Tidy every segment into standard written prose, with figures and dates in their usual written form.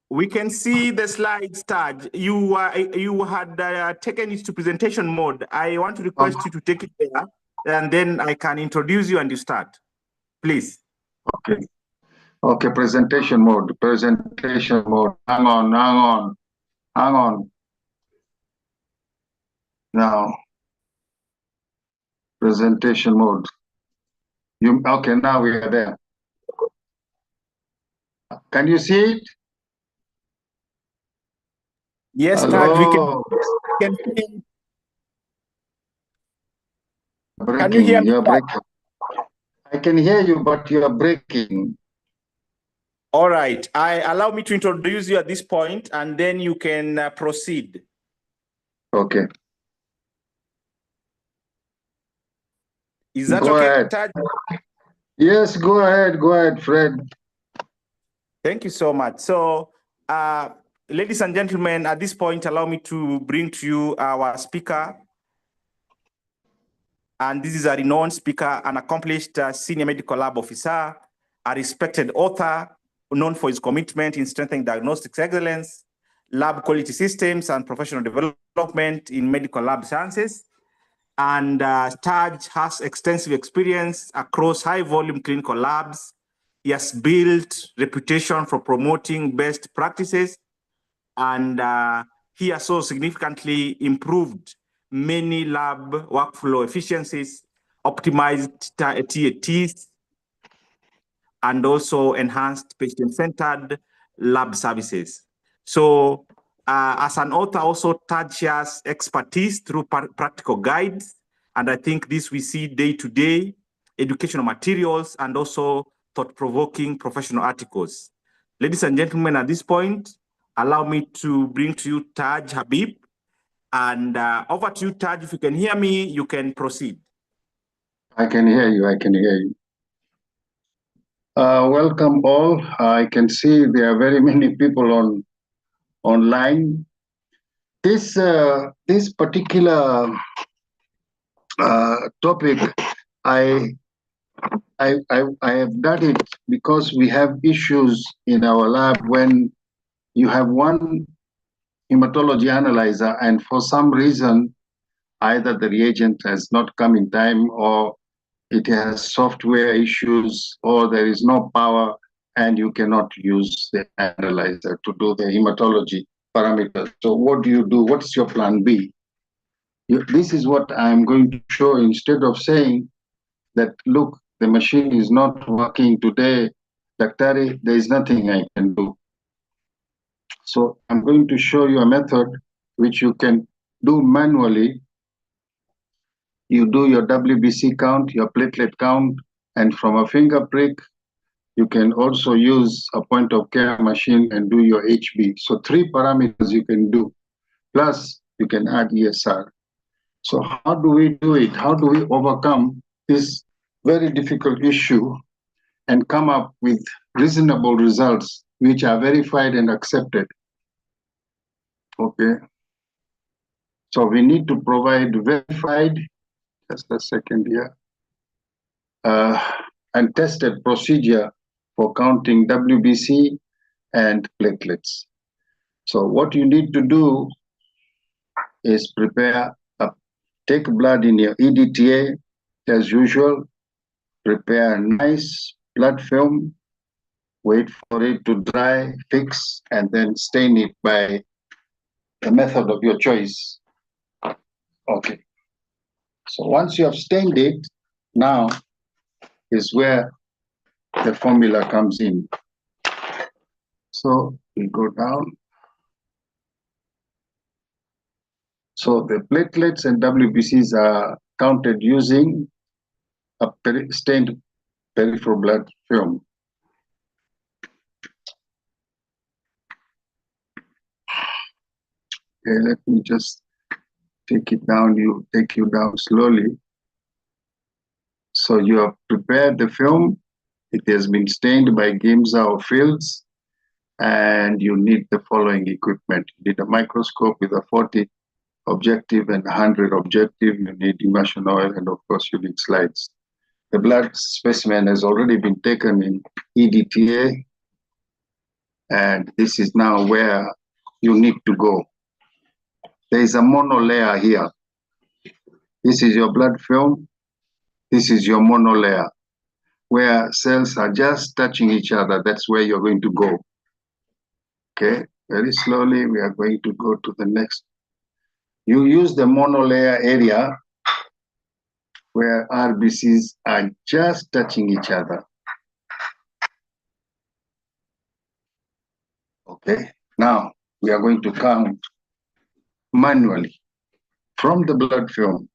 We can see the slides, Taj. You had taken it to presentation mode. I want to request you to take it there, and then I can introduce you and you start. Please. Okay. Okay, presentation mode, presentation mode. Hang on, hang on, hang on. Now, presentation mode. Okay, now we are there. Can you see it? Yes, Hello. Taj, we can see it. Breaking, can you hear me? You're breaking. I can hear you, but you're breaking. All right. Allow me to introduce you at this point, and then you can proceed. Okay. Is that go okay, ahead. Taj? Yes, go ahead, Fred. Thank you so much. So, ladies and gentlemen, at this point, allow me to bring to you our speaker. And this is a renowned speaker, an accomplished senior medical lab officer, a respected author, known for his commitment in strengthening diagnostics excellence, lab quality systems, and professional development in medical lab sciences. And Taj has extensive experience across high-volume clinical labs. He has built reputation for promoting best practices, and he has so significantly improved many lab workflow efficiencies, optimized TATs, and also enhanced patient-centered lab services. So as an author, also Taj shares expertise through practical guides. And I think this we see day-to-day educational materials and also thought-provoking professional articles. Ladies and gentlemen, at this point, allow me to bring to you Taj Habib. And over to you, Taj. If you can hear me, you can proceed. I can hear you. I can hear you. Welcome all. I can see there are very many people online. This particular topic, I have done it because we have issues in our lab when you have one hematology analyzer and for some reason either the reagent has not come in time or it has software issues or there is no power and you cannot use the analyzer to do the hematology parameters. So what do you do? What's your plan B? This is what I'm going to show instead of saying that, look, the machine is not working today, Daktari, there is nothing I can do. So I'm going to show you a method which you can do manually. You do your WBC count, your platelet count, and from a finger prick, you can also use a point of care machine and do your HB. So 3 parameters you can do, plus you can add ESR. So how do we do it? How do we overcome this very difficult issue and come up with reasonable results which are verified and accepted? Okay. So we need to provide verified, just a second here, and tested procedure for counting WBC and platelets. So what you need to do is take blood in your EDTA as usual, prepare a nice blood film, wait for it to dry, fix, and then stain it by the method of your choice. Okay. So once you have stained it, now is where the formula comes in. So we go down. So the platelets and WBCs are counted using a stained peripheral blood film. Okay, let me just take you down slowly. So you have prepared the film. It has been stained by Gimsa or Fields, and you need the following equipment. You need a microscope with a 40 objective and 100 objective. You need immersion oil, and of course you need slides. The blood specimen has already been taken in EDTA. And this is now where you need to go. There is a monolayer here. This is your blood film. This is your monolayer, where cells are just touching each other. That's where you're going to go. Okay, very slowly, we are going to go to the next. You use the monolayer area where RBCs are just touching each other. Okay, now we are going to count manually from the blood film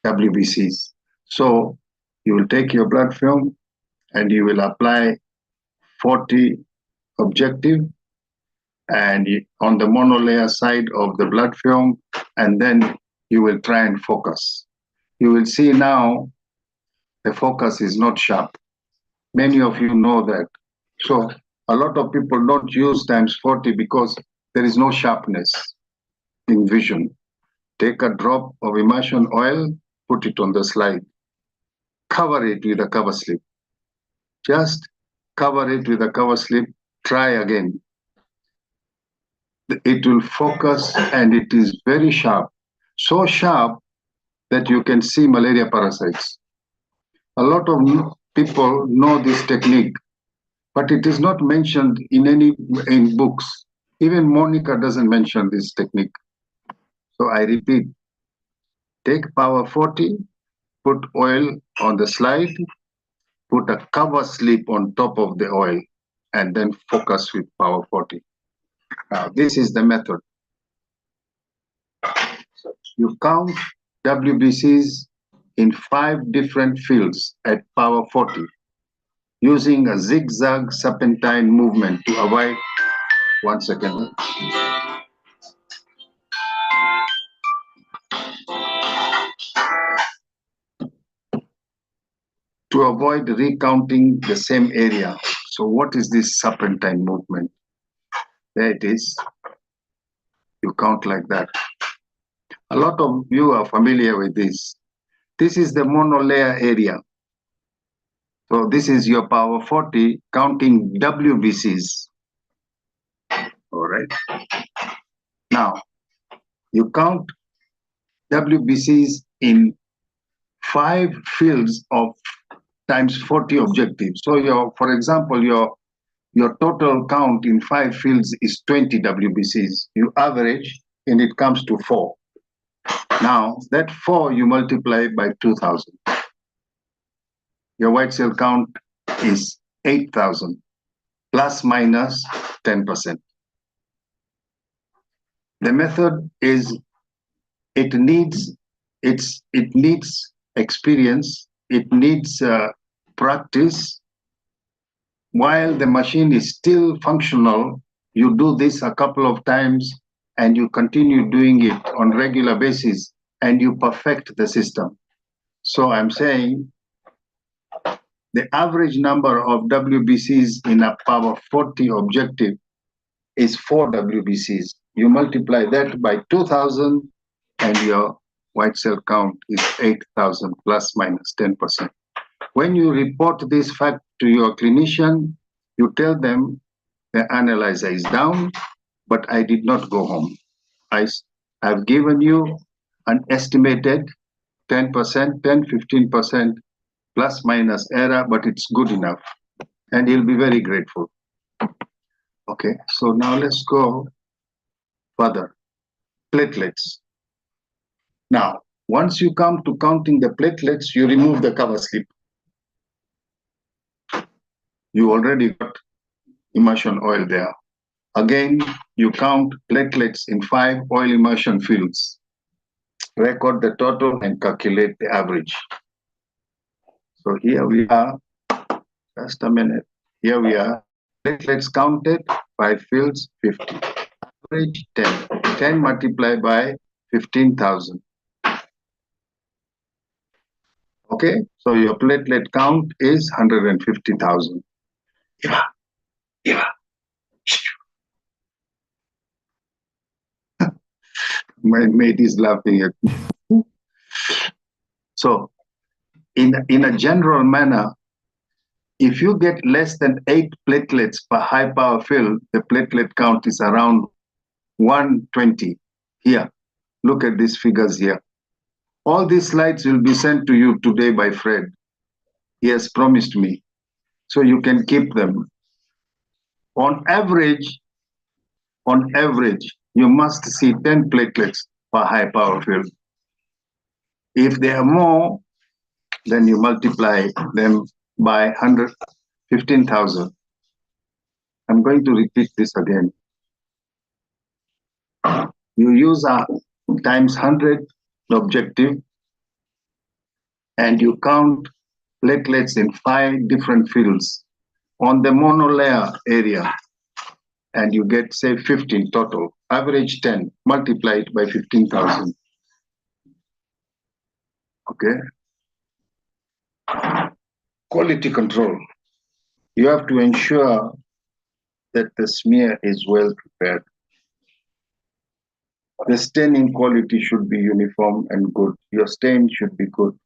WBCs. So you will take your blood film and you will apply 40 objective and on the monolayer side of the blood film, and then you will try and focus. You will see now the focus is not sharp. Many of you know that. So a lot of people don't use times 40 because there is no sharpness in vision. Take a drop of immersion oil, put it on the slide. Cover it with a cover slip. Just cover it with a cover slip. Try again. It will focus and it is very sharp. So sharp that you can see malaria parasites. A lot of people know this technique, but it is not mentioned in books. Even Monica doesn't mention this technique. So I repeat, take power 40, put oil on the slide, put a cover slip on top of the oil, and then focus with power 40. Now, this is the method. So you count WBCs in 5 different fields at power 40, using a zigzag serpentine movement to avoid, 1 second. To avoid recounting the same area. So what is this serpentine movement? There it is. You count like that. A lot of you are familiar with this. This is the monolayer area. So this is your power 40 counting WBCs. All right. Now, you count WBCs in 5 fields of times 40 objectives. So for example, your total count in 5 fields is 20 WBCs. You average and it comes to 4. Now, that 4 you multiply by 2,000. Your white cell count is 8,000, plus minus 10%. The method is, it needs experience, it needs practice. While the machine is still functional, you do this a couple of times and you continue doing it on regular basis and you perfect the system. So I'm saying the average number of WBCs in a power 40 objective is 4 WBCs. You multiply that by 2,000 and your white cell count is 8,000 plus minus 10%. When you report this fact to your clinician, you tell them the analyzer is down, but I did not go home. I've given you an estimated 10%, 10, 15% plus minus error, but it's good enough. And he'll be very grateful. Okay, so now let's go further. Platelets. Now, once you come to counting the platelets, you remove the cover slip. You already got immersion oil there. Again, you count platelets in 5 oil immersion fields. Record the total and calculate the average. So here we are, just a minute. Here we are, platelets counted, 5 fields, 50. Average 10. 10 multiplied by 15,000. Okay, so your platelet count is 150,000. My mate is laughing at me. So, in a general manner, If you get less than 8 platelets per high power field, the platelet count is around 120. Here, look at these figures here. All these slides will be sent to you today by Fred. He has promised me, so you can keep them. On average, you must see 10 platelets per high power field. If there are more, then you multiply them by 15,000. I'm going to repeat this again. You use a times 100 objective, and you count platelets in 5 different fields on the monolayer area, and you get, say, 15 total. Average 10, multiply it by 15,000. Okay. Quality control. You have to ensure that the smear is well prepared. The staining quality should be uniform and good. Your stain should be good.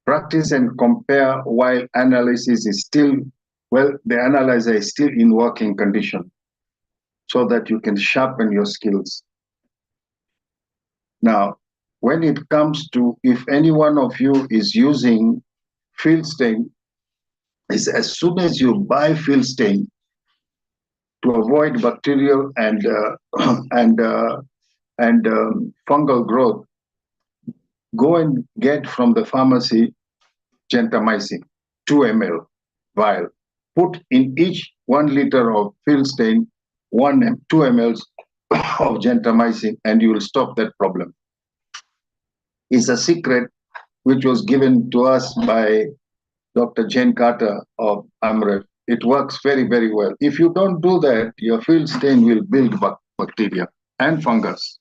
Practice and compare while analysis is still, well, the analyzer is still in working condition, so that you can sharpen your skills. Now, when it comes to, if any one of you is using field stain, is as soon as you buy field stain, to avoid bacterial and fungal growth, go and get from the pharmacy gentamicin, 2 ml vial. Put in each 1 liter of field stain 2 ml of gentamicin, and you will stop that problem. It's a secret which was given to us by Dr. Jane Carter of AMREF. It works very, very well. If you don't do that, your field stain will build bacteria and fungus.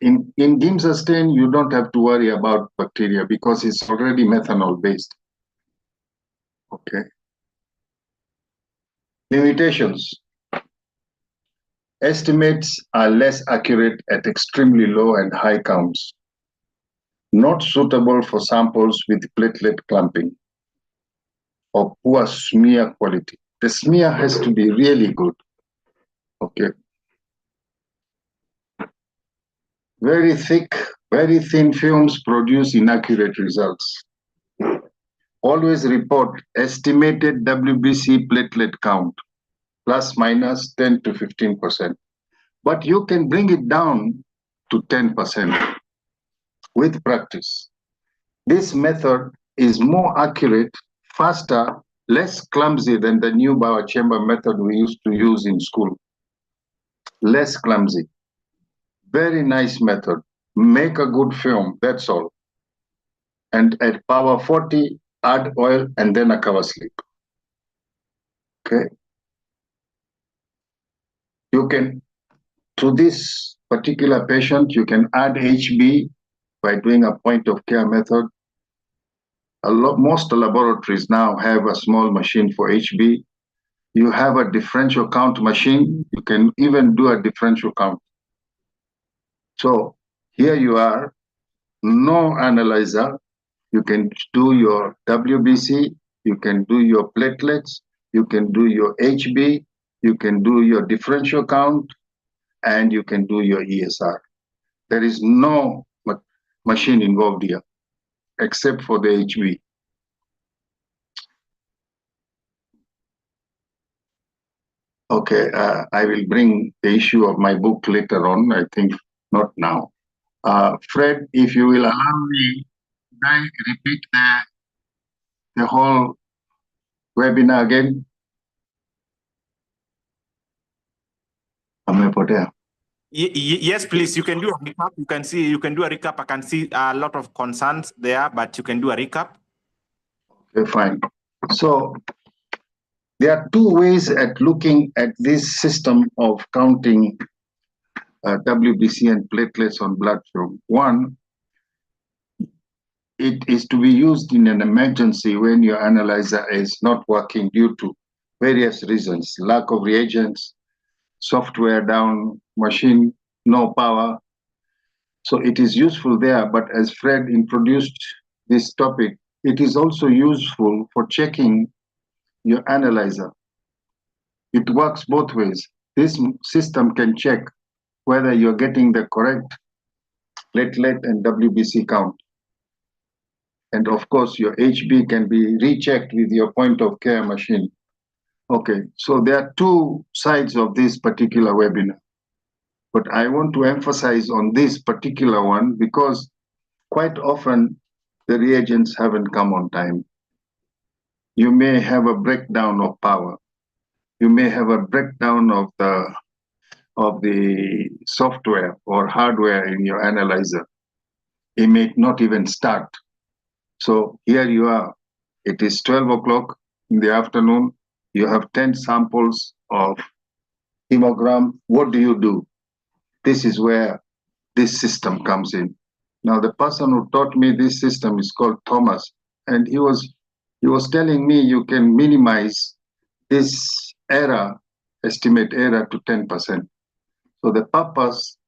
In Giemsa stain, you don't have to worry about bacteria because it's already methanol based. Okay. Limitations. Estimates are less accurate at extremely low and high counts. Not suitable for samples with platelet clumping or poor smear quality. The smear has to be really good. Okay. Very thick, very thin films produce inaccurate results. Always report estimated WBC platelet count, plus minus 10 to 15%. But you can bring it down to 10% with practice. This method is more accurate, faster, less clumsy than the new biochamber method we used to use in school. Less clumsy. Very nice method. Make a good film, that's all. And at power 40, add oil and then a cover slip. Okay. You can, to this particular patient, you can add HB by doing a point of care method. Most laboratories now have a small machine for HB. You have a differential count machine. You can even do a differential count. So here you are, no analyzer. You can do your WBC, you can do your platelets, you can do your HB, you can do your differential count, and you can do your ESR. There is no machine involved here, except for the HB. Okay, I will bring the issue of my book later on, I think not now. Fred, if you will allow me, I repeat the whole webinar again. Yes, please. You can do a recap. You can see. You can do a recap. I can see a lot of concerns there, but you can do a recap. Okay, fine. So there are 2 ways at looking at this system of counting WBC and platelets on blood film. One, it is to be used in an emergency when your analyzer is not working due to various reasons: lack of reagents, software down, machine no power. So it is useful there, but as Fred introduced this topic, it is also useful for checking your analyzer. It works both ways. This system can check whether you're getting the correct platelet and WBC count. And of course, your HB can be rechecked with your point of care machine. Okay, so there are two sides of this particular webinar. But I want to emphasize on this particular one because quite often the reagents haven't come on time. You may have a breakdown of power. You may have a breakdown of the software or hardware in your analyzer. It may not even start. So here you are. It is 12 o'clock in the afternoon. You have 10 samples of hemogram. What do? This is where this system comes in. Now, the person who taught me this system is called Thomas, and he was telling me you can minimize this error, estimate error to 10%. So the purpose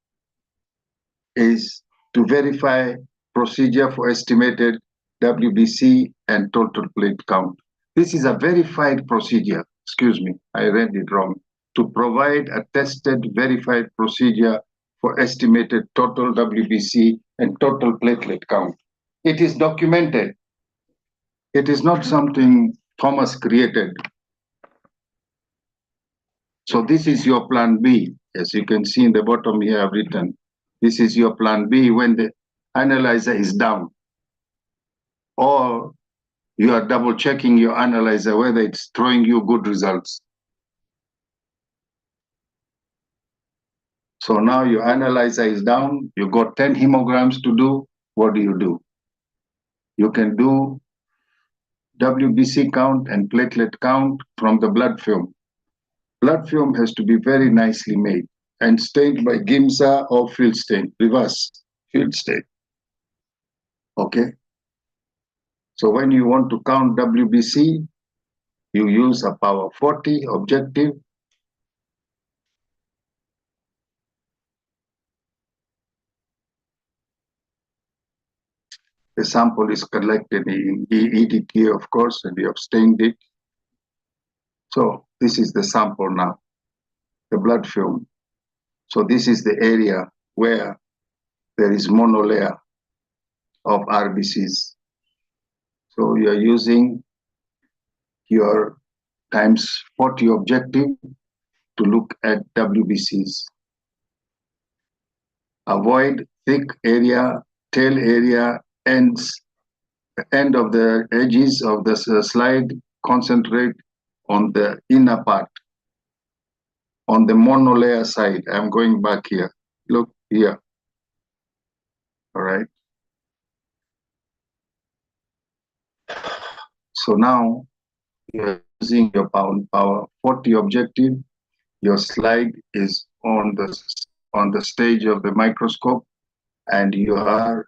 is to verify procedure for estimated WBC and total plate count. This is a verified procedure. Excuse me, I read it wrong. To provide a tested, verified procedure for estimated total WBC and total platelet count. It is documented. It is not something Thomas created. So this is your plan B. As you can see in the bottom here, I've written, this is your plan B when the analyzer is down. Or you are double checking your analyzer whether it's throwing you good results. So now your analyzer is down, you got 10 hemograms to do. What do? You can do WBC count and platelet count from the blood film. Blood film has to be very nicely made and stained by Gimsa or field stain, reverse field stain. Okay. So when you want to count WBC, you use a power 40 objective. The sample is collected in EDTA, of course, and we have stained it. So this is the sample now, the blood film. So this is the area where there is monolayer of RBCs. So you are using your times 40 objective to look at WBCs. Avoid thick area, tail area, end of the edges of the slide. Concentrate on the inner part, on the monolayer side. I'm going back here. Look here. All right. So now you're using your power 40 objective. Your slide is on the stage of the microscope, and you are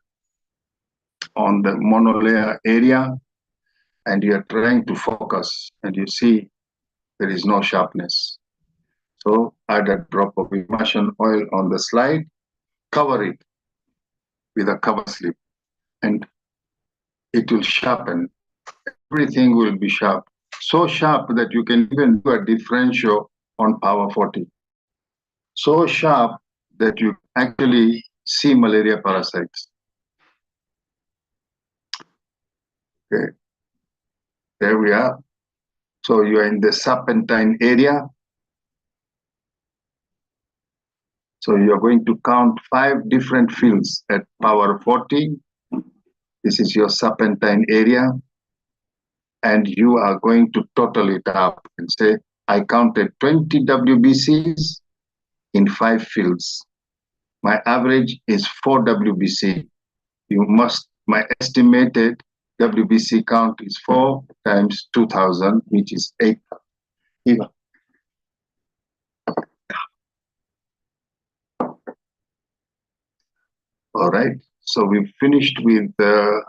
on the monolayer area, and you are trying to focus, and you see there is no sharpness. So add a drop of immersion oil on the slide, cover it with a cover slip, and it will sharpen. Everything will be sharp. So sharp that you can even do a differential on power 40. So sharp that you actually see malaria parasites. Okay. There we are. So you are in the serpentine area. So you are going to count 5 different fields at power 40. This is your serpentine area. And you are going to total it up and say, I counted 20 WBCs in 5 fields. My average is 4 WBC. My estimated WBC count is 4 times 2,000, which is 8,000. All right, so we've finished with the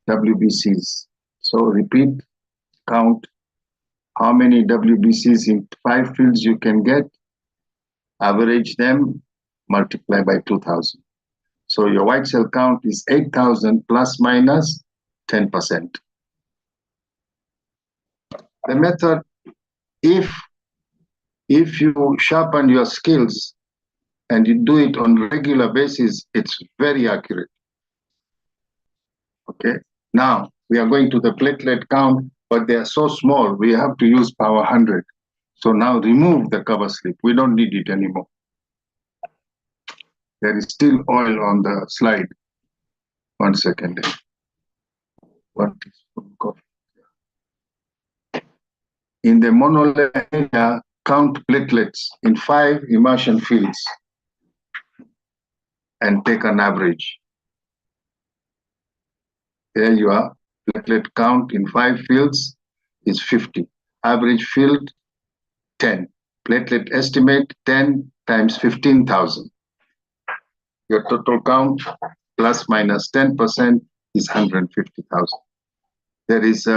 WBCs. So repeat, count how many WBCs in 5 fields you can get, average them, multiply by 2,000. So your white cell count is 8,000 plus minus 10%. The method, if you sharpen your skills and you do it on a regular basis, it's very accurate. Okay. Now we are going to the platelet count, but they are so small, we have to use power 100. So now remove the cover slip. We don't need it anymore. There is still oil on the slide. 1 second. 1 teaspoon coffee. In the monolayer area, count platelets in 5 immersion fields and take an average. There you are. Platelet count in 5 fields is 50. Average field, 10. Platelet estimate, 10 times 15,000. Your total count, plus minus 10%, is 150,000. There is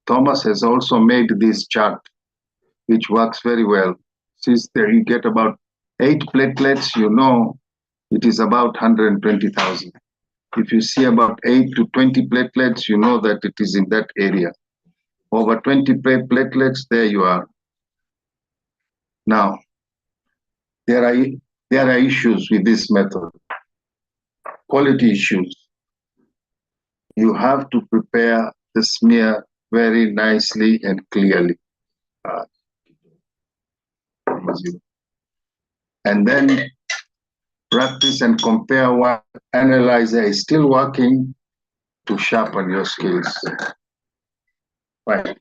Thomas has also made this chart, which works very well. Since there you get about 8 platelets, you know it is about 120,000. If you see about 8 to 20 platelets, you know that it is in that area. Over 20 platelets, there you are. Now, there are issues with this method. Quality issues. You have to prepare the smear very nicely and clearly. And then practice and compare what analyzer is still working to sharpen your skills. Right.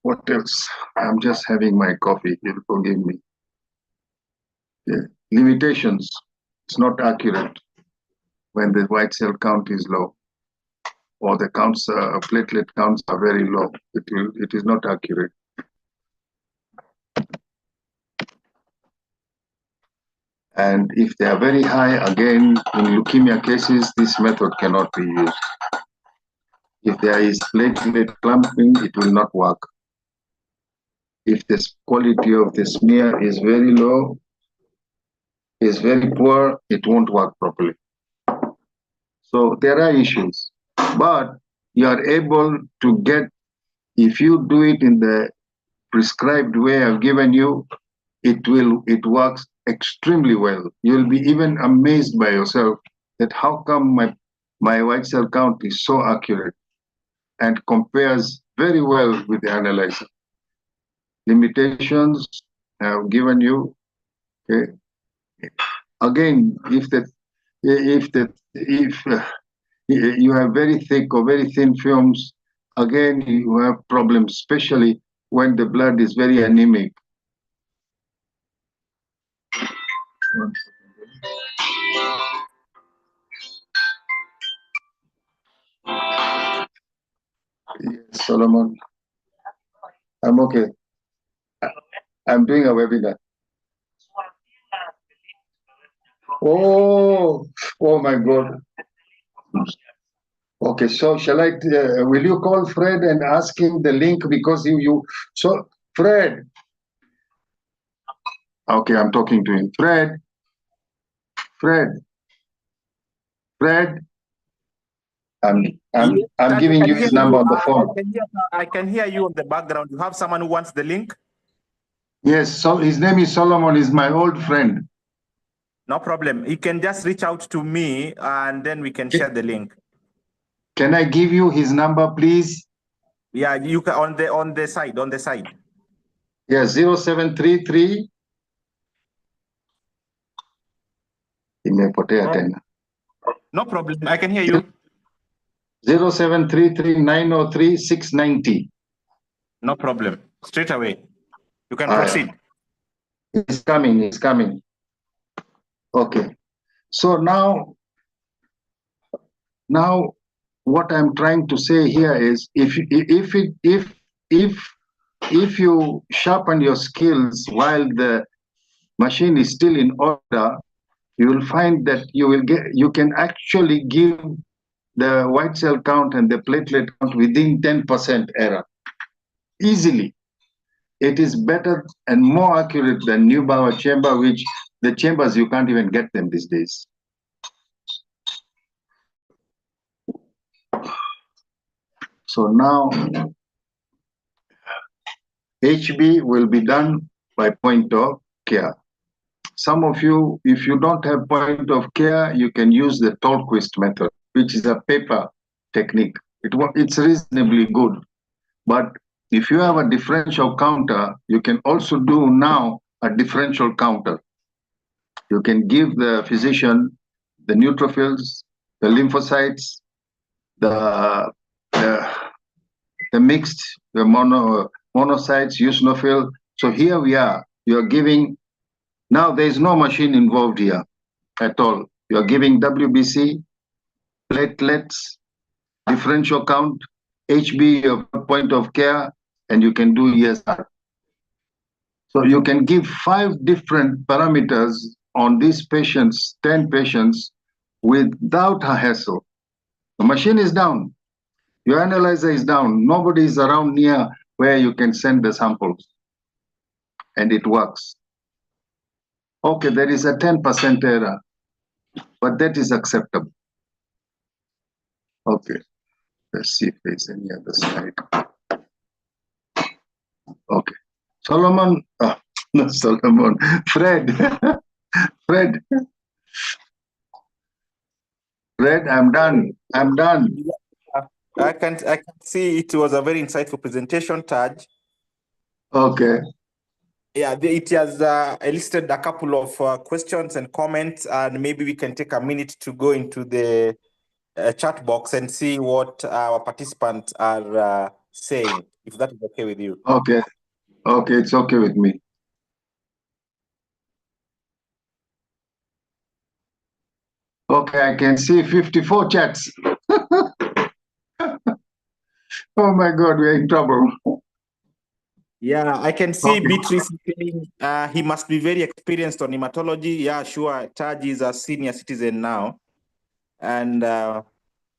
What else? I'm just having my coffee. You'll forgive me. Yeah. Limitations. It's not accurate when the white cell count is low, or the counts, platelet counts are very low. It is not accurate. And if they are very high, again, in leukemia cases, this method cannot be used. If there is platelet clumping, it will not work. If the quality of the smear is very low, is very poor, it won't work properly. So there are issues, but you are able to get, if you do it in the prescribed way I've given you, it works extremely well. You'll be even amazed by yourself that how come my white cell count is so accurate and compares very well with the analyzer. Limitations I've given you. Okay. Again, if you have very thick or very thin films, again you have problems, especially when the blood is very anemic. Yes, Solomon. I'm okay. I'm doing a webinar. Oh my God. Okay, so shall I, will you call Fred and ask him the link, because so Fred. Okay, I'm talking to him. Fred. I'm giving you his number on the phone. I can hear you on the background. You have someone who wants the link? Yes, so his name is Solomon, is my old friend. No problem. You can just reach out to me and then we can share the link. Can I give you his number, please? Yeah, you can on the side. Yeah, 0733. No problem. I can hear you. 0733-903-690. No problem. Straight away. You can proceed. It's coming. Okay. So now what I'm trying to say here is if you sharpen your skills while the machine is still in order, you will find that you can actually give the white cell count and the platelet count within 10% error easily. It is better and more accurate than Neubauer chamber, which the chambers you can't even get them these days. So now HB will be done by point of care. Some of you, if you don't have point of care, you can use the Tolquist method, which is a paper technique. It's reasonably good. But if you have a differential counter, you can also do now a differential counter. You can give the physician the neutrophils, the lymphocytes, the mixed, the monocytes, eosinophil. So here we are. You are giving, now there is no machine involved here at all. You are giving WBC, platelets, differential count, HB, your point of care, and you can do ESR. So you can give 5 different parameters on these patients, 10 patients, without a hassle. The machine is down. Your analyzer is down. Nobody is around near where you can send the samples. And it works. Okay, there is a 10% error, but that is acceptable. Okay, let's see if there's any other slide. Okay, Solomon, not Solomon, Fred. Fred, I'm done. I'm done. I can see it was a very insightful presentation, Taj. Okay. Yeah, it has elicited a couple of questions and comments, and maybe we can take a minute to go into the chat box and see what our participants are saying, if that is okay with you. Okay. Okay, it's okay with me. Okay, I can see 54 chats. Oh my God, we're in trouble. Yeah, I can see Okay. Beatrice saying he must be very experienced on hematology. Yeah, sure. Taj is a senior citizen now. And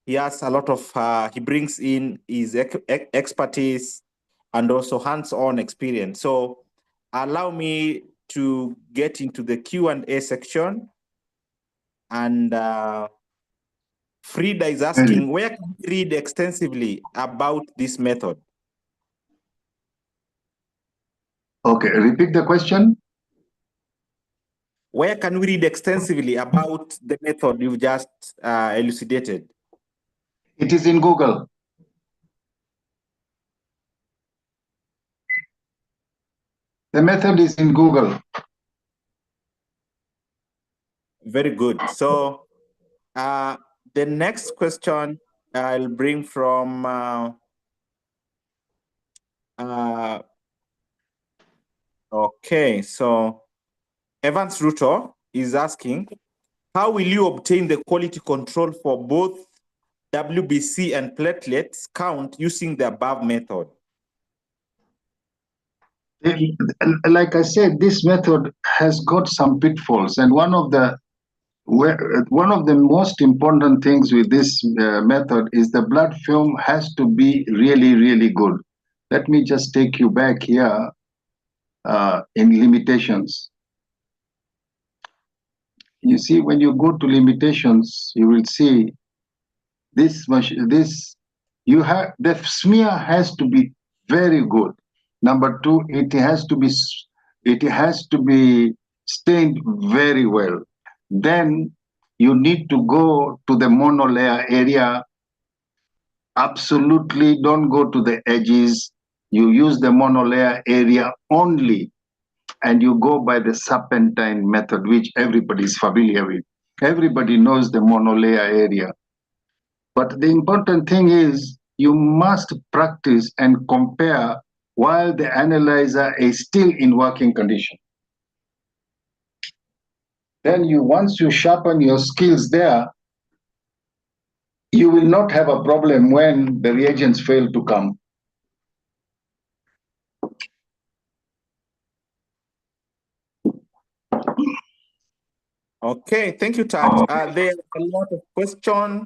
he has a lot of, he brings in his expertise and also hands-on experience. So allow me to get into the Q&A section. And Frida is asking, where can we read extensively about this method? Okay, repeat the question. Where can we read extensively about the method you've just elucidated? It is in Google. The method is in Google. Very good. So the next question I'll bring from okay, so Evans Ruto is asking, how will you obtain the quality control for both WBC and platelets count using the above method? Like I said, this method has got some pitfalls, and one of the most important things with this method is the blood film has to be really, really good. Let me just take you back here in limitations. You see, when you go to limitations, you will see this you have the smear has to be very good. Number 2, it has to be stained very well. Then you need to go to the monolayer area. Absolutely don't go to the edges. You use the monolayer area only, and you go by the serpentine method, which everybody is familiar with. Everybody knows the monolayer area. But the important thing is you must practice and compare while the analyzer is still in working condition. Then once you sharpen your skills there, you will not have a problem when the reagents fail to come. Okay, thank you, Taj. There are a lot of questions.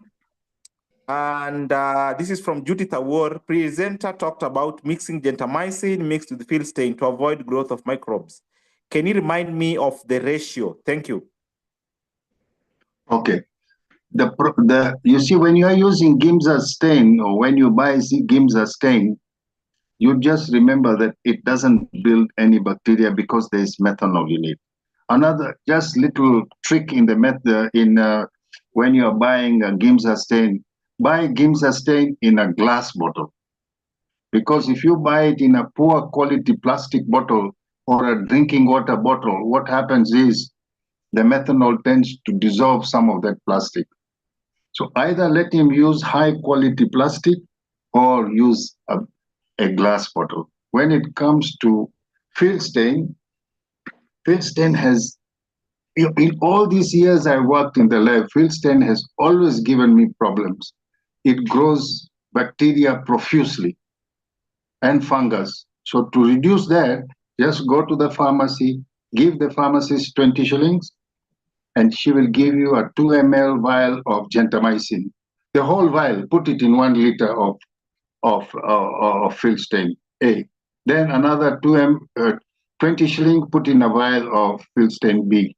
And this is from Judith Awar. Presenter talked about mixing gentamicin mixed with field stain to avoid growth of microbes. Can you remind me of the ratio? Thank you. Okay. you see, when you are using Gimsa stain, or when you buy Gimsa stain, you just remember that it doesn't build any bacteria because there is methanol in it. Another just little trick in the when you are buying a Gimsa stain, buy Gimsa stain in a glass bottle. Because if you buy it in a poor quality plastic bottle or a drinking water bottle, what happens is the methanol tends to dissolve some of that plastic. So either let him use high quality plastic or use a glass bottle. When it comes to field stain has, in all these years I worked in the lab, field stain has always given me problems. It grows bacteria profusely and fungus. So to reduce that, just go to the pharmacy, give the pharmacist 20 shillings, and she will give you a 2 ml vial of gentamicin. The whole vial, put it in 1 liter of field stain A. Then another 20 shilling, put in a vial of field stain B.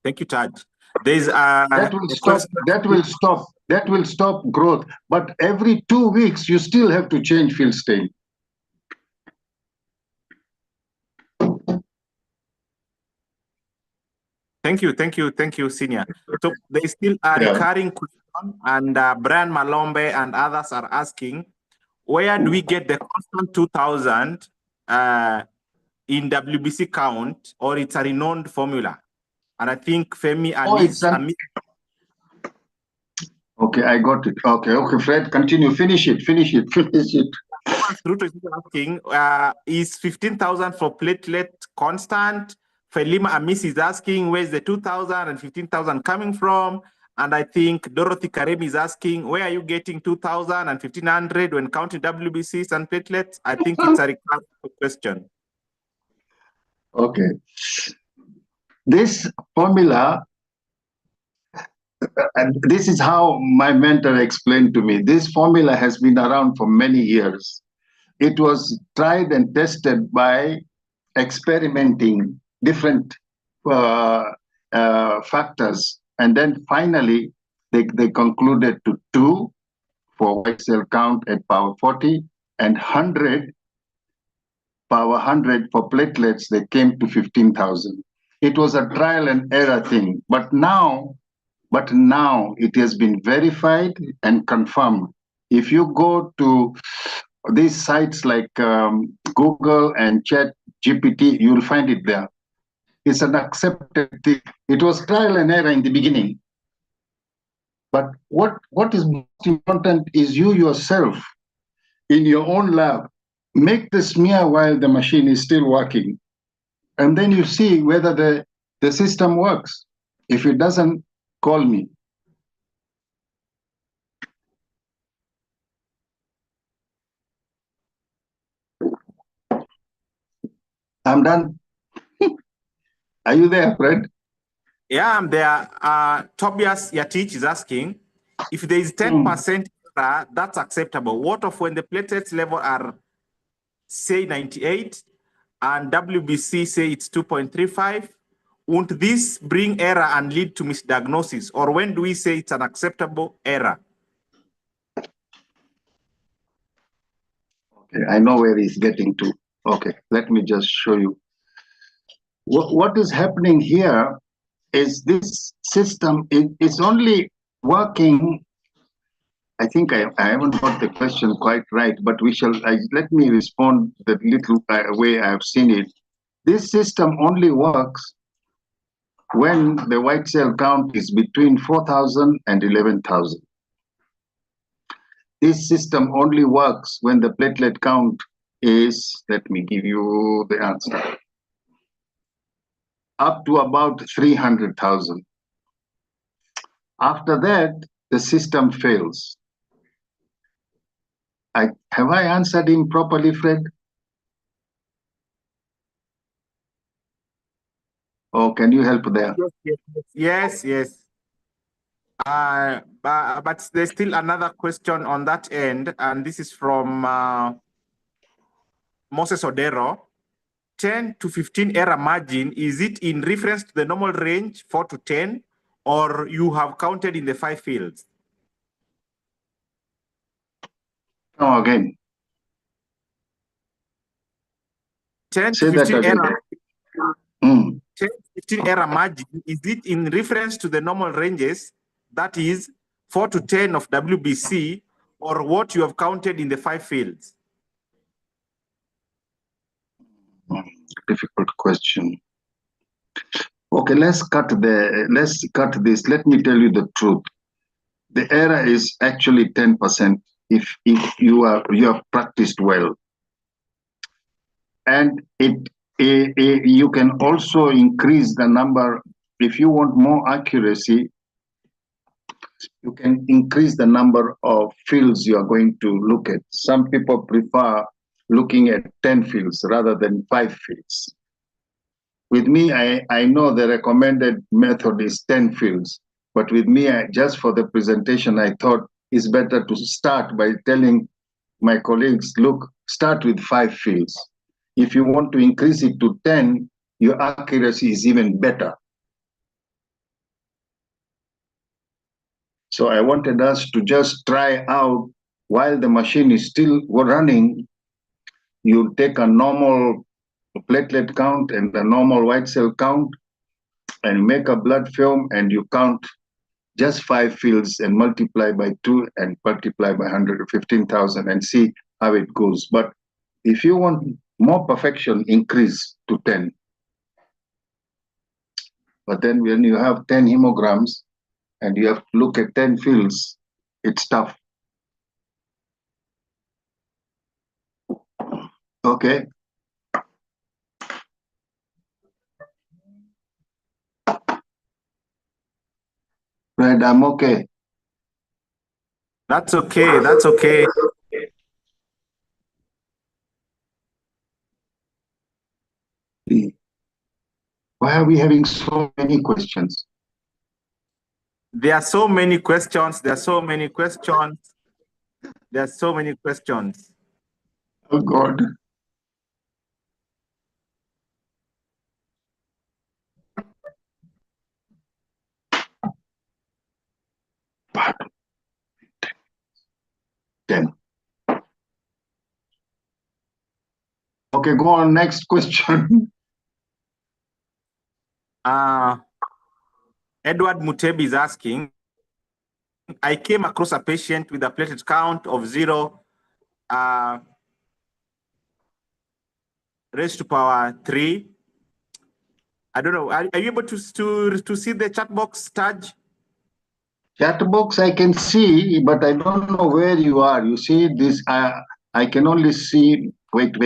Thank you, Taj. There's that will stop growth. But every 2 weeks, you still have to change field stain. Thank you, Senior. So there's still a recurring question, and Brian Malombe and others are asking, where do we get the constant 2000 in WBC count, or it's a renowned formula? And I think Femi and Okay, I got it. Okay, Fred, continue. Finish it. Ruto is asking, is 15,000 for platelet constant? Felima Amis is asking, where's the 2,000 and 15,000 coming from? And I think Dorothy Karemi is asking, where are you getting 2,000 and 1,500 when counting WBCs and platelets? I think it's a recurrent question. Okay. This formula, and this is how my mentor explained to me, this formula has been around for many years. It was tried and tested by experimenting different factors. And then finally, they concluded to 2 for white cell count at power 40 and 100 power 100 for platelets. They came to 15,000. It was a trial and error thing. But now it has been verified and confirmed. If you go to these sites like Google and Chat GPT, you'll find it there. It's an accepted thing. It was trial and error in the beginning. But what is most important is you yourself, in your own lab, make the smear while the machine is still working. And then you see whether the system works. If it doesn't, call me. I'm done. Are you there, Fred? Yeah, I'm there. Tobias Yatich is asking, if there is 10% error, that's acceptable. What of when the platelets level are, say, 98 and WBC say it's 2.35? Won't this bring error and lead to misdiagnosis? Or when do we say it's an acceptable error? Okay, I know where he's getting to. Okay, let me just show you. What is happening here is this system is only working. I think I haven't got the question quite right, but let me respond the little way I have seen it. This system only works when the white cell count is between 4,000 and 11,000. This system only works when the platelet count is, let me give you the answer, up to about 300,000. After that, the system fails. Have I answered him properly, Fred? Or can you help there? Yes. But there's still another question on that end, and this is from Moses Odero. 10 to 15 error margin, is it in reference to the normal range 4 to 10, or you have counted in the 5 fields? No, again. 10 Say to 15 that again. error. 10 to 15 error margin, is it in reference to the normal ranges, that is 4 to 10 of WBC, or what you have counted in the 5 fields? Difficult question. Okay, let's cut this. Let me tell you the truth. The error is actually 10% if you have practiced well. And you can also increase the number. If you want more accuracy, you can increase the number of fields you are going to look at. Some people prefer looking at 10 fields rather than 5 fields. With me, I know the recommended method is 10 fields, but with me, just for the presentation, I thought it's better to start by telling my colleagues, look, start with 5 fields. If you want to increase it to 10, your accuracy is even better. So I wanted us to just try out while the machine is still running. You take a normal platelet count and a normal white cell count and make a blood film, and you count just 5 fields and multiply by 2 and multiply by 115,000 and see how it goes. But if you want more perfection, increase to 10. But then when you have 10 hemograms and you have to look at 10 fields, it's tough. Okay. Right, I'm okay. That's okay, that's okay. Why are we having so many questions? There are so many questions, there are so many questions. There are so many questions. Oh, God. Pardon. 10. Okay, go on, next question. Edward Mutebi is asking, I came across a patient with a platelet count of 0 raised to power 3. I don't know. Are you able to see the chat box, Taj? Chat box I can see, but I don't know where you are. You see this, I can only see, wait.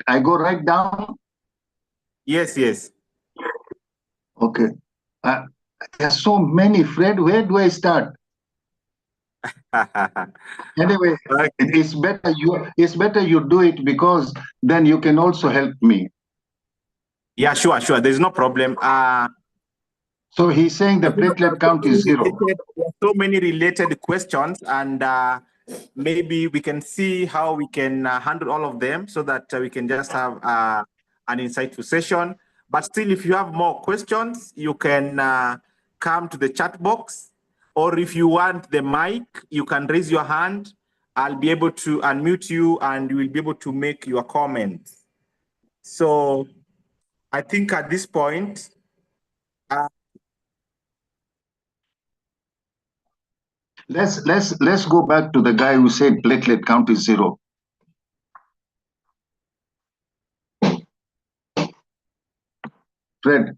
I go right down? Yes, yes. Okay. There are so many, Fred. Where do I start? Anyway, Okay. it's better you do it, because then you can also help me. Yeah, sure. There's no problem. So he's saying the platelet count is 0. There are so many related questions, and maybe we can see how we can handle all of them so that we can just have an insightful session. But still, if you have more questions, you can come to the chat box, or if you want the mic, you can raise your hand. I'll be able to unmute you and you will be able to make your comments. So I think at this point, Let's go back to the guy who said platelet count is 0. Fred.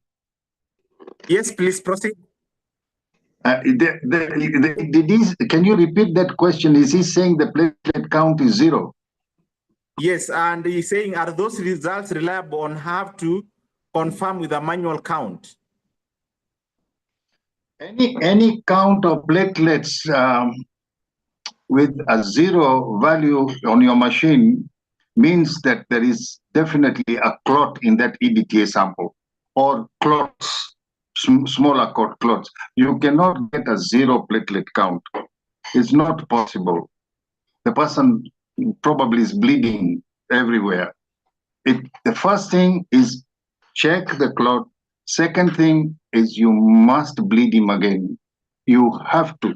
Yes, please proceed. Can you repeat that question? Is he saying the platelet count is 0? Yes, and he's saying, are those results reliable on how to confirm with a manual count? Any count of platelets with a 0 value on your machine means that there is definitely a clot in that EDTA sample, or clots, smaller clots. You cannot get a 0 platelet count. It's not possible. The person probably is bleeding everywhere. the first thing is check the clot. Second thing is you must bleed him again. You have to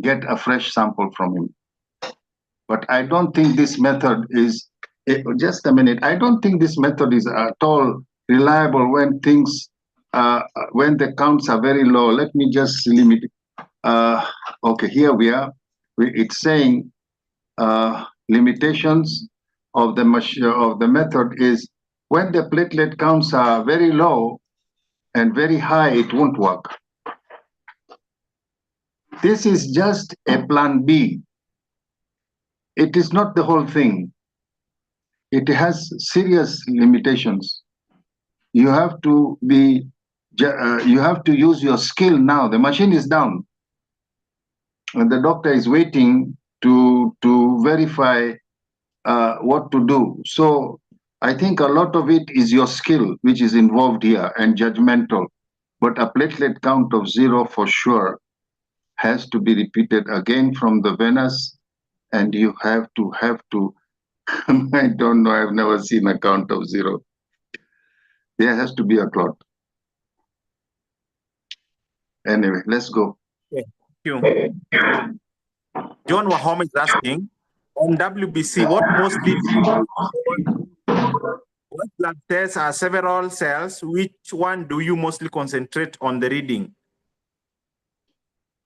get a fresh sample from him. But I don't think this method is, just a minute, I don't think this method is at all reliable when things, when the counts are very low. Let me just limit. Okay, here we are. It's saying limitations of the method is when the platelet counts are very low and very high, it won't work. This is just a plan B. It is not the whole thing. It has serious limitations. You have to be, you have to use your skill now. The machine is down, and the doctor is waiting to verify what to do. So I think a lot of it is your skill which is involved here and judgmental. But a platelet count of 0 for sure has to be repeated again from the venous, and you have to I don't know, I've never seen a count of 0. There has to be a clot. Anyway, let's go. Thank you. John Wahome is asking, on WBC, what mostly do you pick? White blood cells are several cells. Which one do you mostly concentrate on the reading?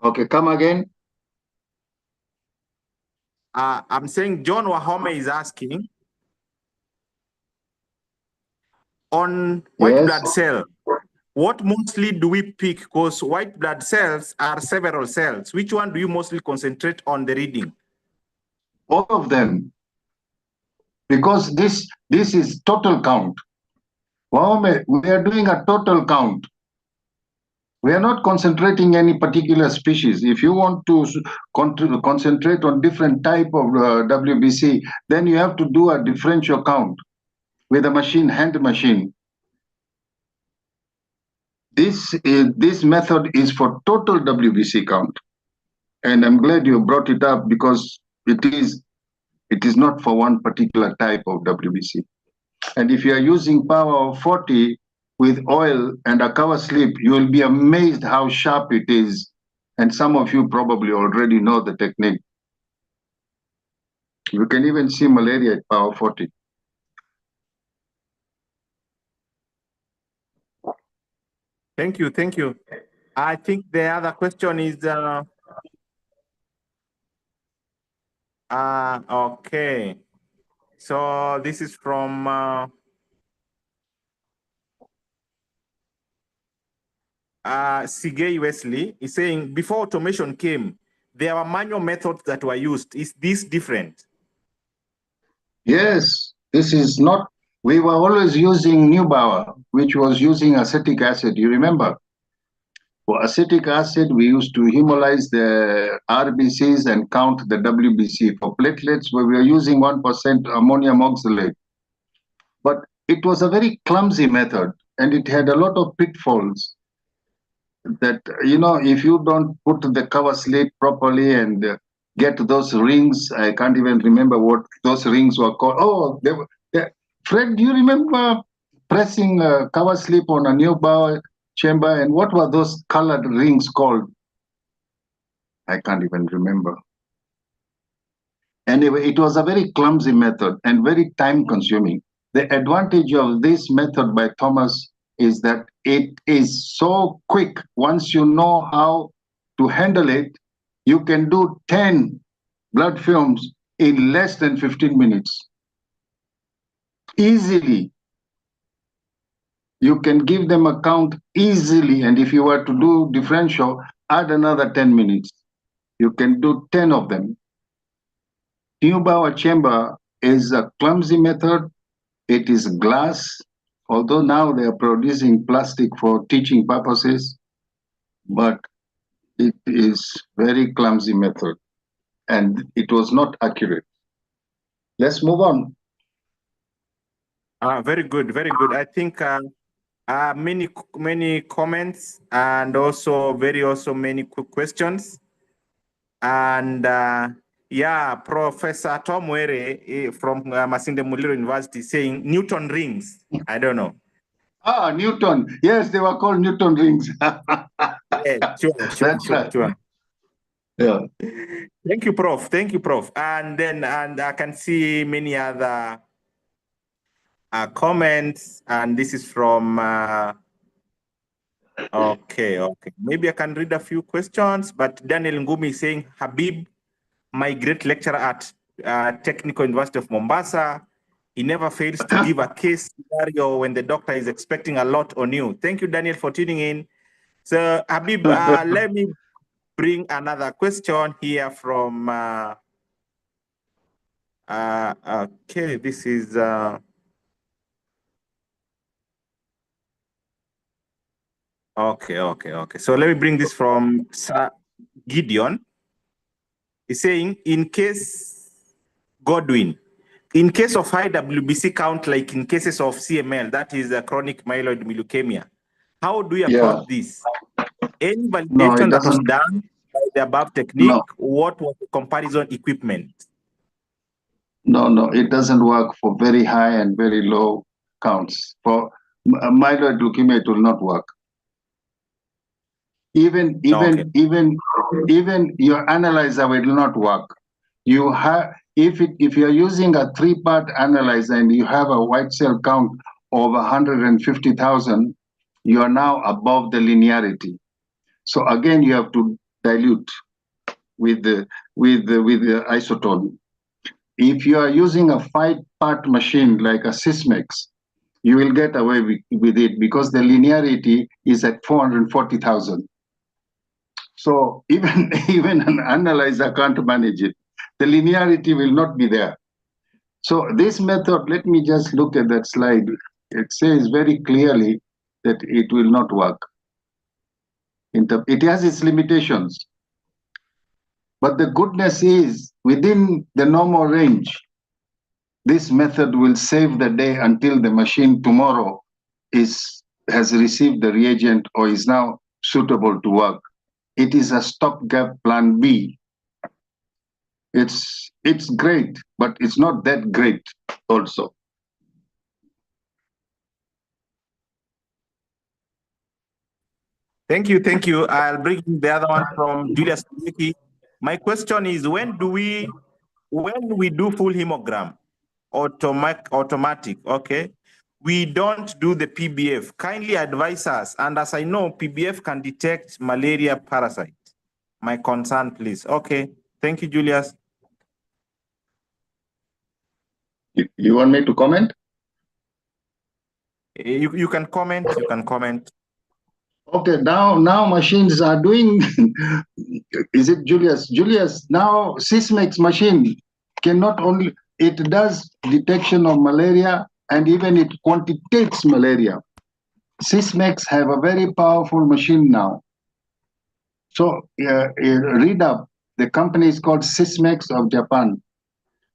Okay, come again. I'm saying John Wahome is asking, on white blood cell, what mostly do we pick? Because white blood cells are several cells. Which one do you mostly concentrate on the reading? All of them. Because this is total count. Wahome, we are doing a total count. We are not concentrating any particular species. If you want to concentrate on different type of WBC, then you have to do a differential count with a machine, hand machine. This method is for total WBC count. And I'm glad you brought it up because it is not for one particular type of WBC. And if you are using power of 40 with oil and a cover slip, you will be amazed how sharp it is. And some of you probably already know the technique. You can even see malaria at power 40. Thank you, thank you. I think the other question is, okay. So this is from Sigay Wesley. He's saying, before automation came, there were manual methods that were used. Is this different? Yes, this is not, we were always using Neubauer, which was using acetic acid, you remember? For acetic acid, we used to hemolyze the RBCs and count the WBC. For platelets, we were using 1% ammonium oxalate. But it was a very clumsy method, and it had a lot of pitfalls that, you know, if you don't put the cover slip properly and get those rings, I can't even remember what those rings were called. Oh, Fred, do you remember pressing a cover slip on a Neubauer chamber, and what were those colored rings called? I can't even remember. Anyway, it was a very clumsy method and very time consuming. The advantage of this method by Thomas is that it is so quick. Once you know how to handle it, you can do 10 blood films in less than 15 minutes. Easily. You can give them a count easily, and if you were to do differential, add another 10 minutes. You can do 10 of them. Neubauer chamber is a clumsy method. It is glass, although now they are producing plastic for teaching purposes, but it is very clumsy method, and it was not accurate. Let's move on. Very good, very good. I think many comments and also many questions. And Yeah, Professor Tom Were from Masinde Muliro University saying Newton rings. I don't know. Ah, Newton. Yes, they were called Newton rings. Yeah, sure, That's right. sure. Yeah. Thank you, Prof. Thank you, Prof. And I can see many other comments, and this is from. Okay. Maybe I can read a few questions, but Daniel Ngumi is saying, Habib, my great lecturer at Technical University of Mombasa, he never fails to give a case scenario when the doctor is expecting a lot on you. Thank you, Daniel, for tuning in. So, Habib, let me bring another question here from, okay, this is, okay. So let me bring this from Sir Gideon. He's saying, in case, Godwin, in case of high WBC count, like in cases of CML, that is chronic myeloid leukemia, how do you approach this? Any No, it validation that was doesn't. done by the above technique? No, What was the comparison equipment? no, it doesn't work for very high and very low counts. For myeloid leukemia, it will not work. Even your analyzer will not work. You have if you're using a 3-part analyzer and you have a white cell count of 150,000, you are now above the linearity. So again, you have to dilute with the isotone. If you are using a 5-part machine like a Sysmex, you will get away with it because the linearity is at 440,000. So even an analyzer can't manage it. The linearity will not be there. So this method, let me just look at that slide. It says very clearly that it will not work. It has its limitations. But the goodness is, within the normal range, this method will save the day until the machine tomorrow has received the reagent or is now suitable to work. It is a stopgap plan B. It's great, but it's not that great also. Thank you. I'll bring the other one from Julius. My question is, when we do full hemogram, automatic, okay, we don't do the PBF. Kindly advise us. And as I know, PBF can detect malaria parasite. My concern, please. Okay. Thank you, Julius. You want me to comment? You can comment. Okay, now machines are doing. Is it Julius? Julius, now Sysmex machine cannot only, it does detection of malaria and even it quantitates malaria. Sysmex have a very powerful machine now. So read up. The company is called Sysmex of Japan.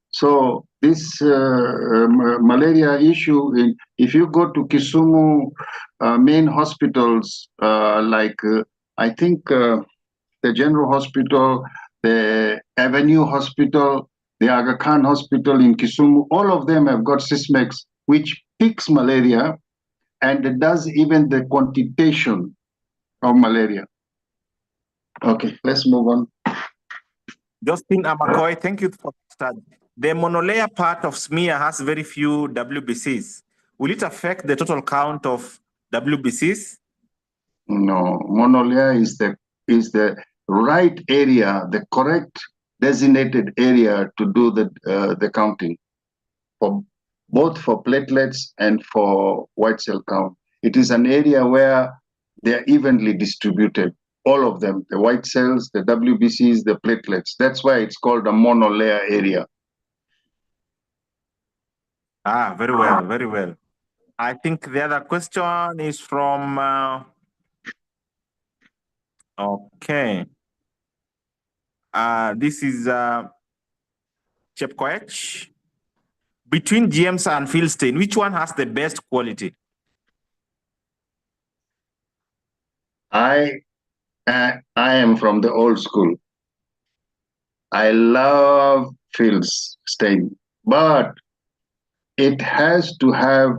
So this malaria issue, if you go to Kisumu main hospitals, I think the General Hospital, the Avenue Hospital, the Aga Khan Hospital in Kisumu, all of them have got Sysmex, which picks malaria and it does even the quantitation of malaria. Okay, let's move on. Justin Amakoy, thank you for that. The monolayer part of smear has very few WBCs. Will it affect the total count of WBCs? No, monolayer is the right area, the correct designated area to do the counting, for both for platelets and for white cell count. It is an area where they're evenly distributed, all of them, the white cells, the WBCs, the platelets. That's why it's called a monolayer area. Ah, very well. I think the other question is from, okay. This is Chepkoech. Between GMs and Philstein, which one has the best quality? I am from the old school. I love field stain, but it has to have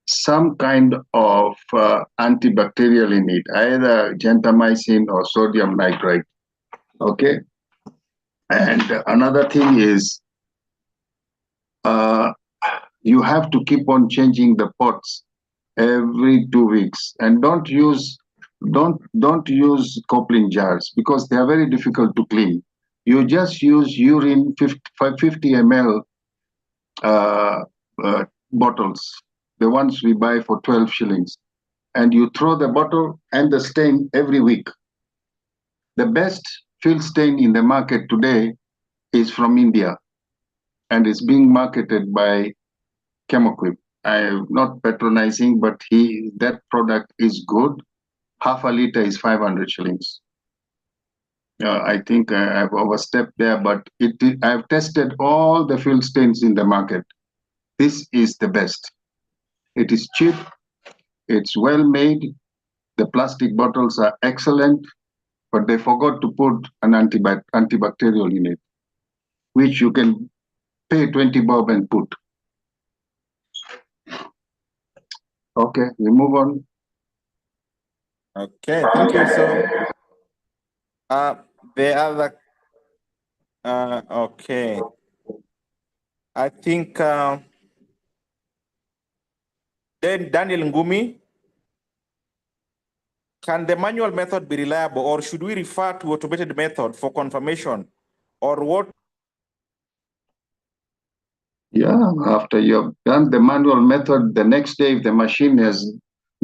some kind of antibacterial in it, either gentamicin or sodium nitrite. Okay. And another thing is, you have to keep on changing the pots every 2 weeks, and don't use coupling jars because they are very difficult to clean. You just use urine 50 ml bottles, the ones we buy for 12 shillings, and you throw the bottle and the stain every week. The best field stain in the market today is from India and is being marketed by Chemoquip. I'm not patronizing, but that product is good. Half a liter is 500 shillings. I think I've overstepped there, but I've tested all the field stains in the market. This is the best. It is cheap. It's well made. The plastic bottles are excellent, but they forgot to put an antibacterial in it, which you can pay 20 bob and put. Okay, we move on. Okay, thank you. So, the other, okay. I think then Daniel Ngumi, can the manual method be reliable, or should we refer to automated method for confirmation, or what? Yeah, after you have done the manual method, the next day, if the machine has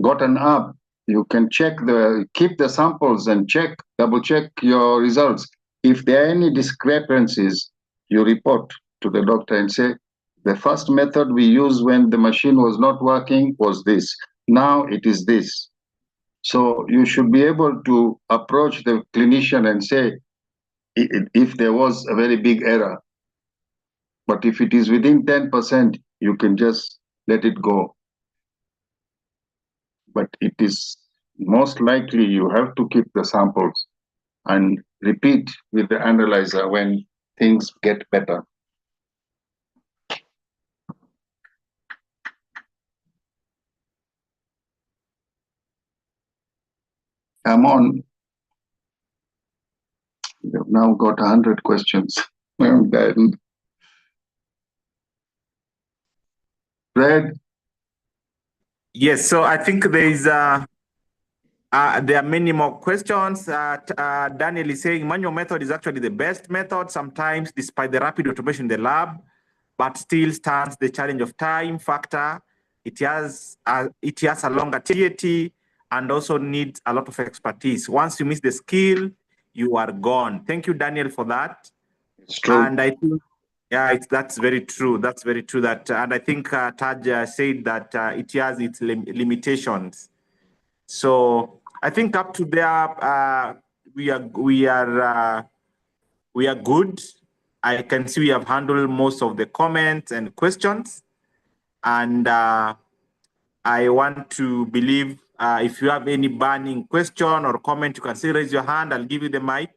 gotten up, you can keep the samples and double check your results. If there are any discrepancies, you report to the doctor and say, the first method we used when the machine was not working was this. Now it is this. So you should be able to approach the clinician and say, if there was a very big error. But if it is within 10%, you can just let it go. But it is most likely you have to keep the samples and repeat with the analyzer when things get better. I'm on. We've now got 100 questions. Fred? Yes, so I think there are many more questions. Daniel is saying manual method is actually the best method sometimes, despite the rapid automation in the lab, but still stands the challenge of time factor. It has a longer TAT and also needs a lot of expertise. Once you miss the skill, you are gone. Thank you, Daniel, for that. It's true. And I think, yeah, that's very true. That's very true. And I think Taj said that it has its limitations. So I think up to there, we are good. I can see we have handled most of the comments and questions, and I want to believe if you have any burning question or comment, you can still raise your hand. I'll give you the mic.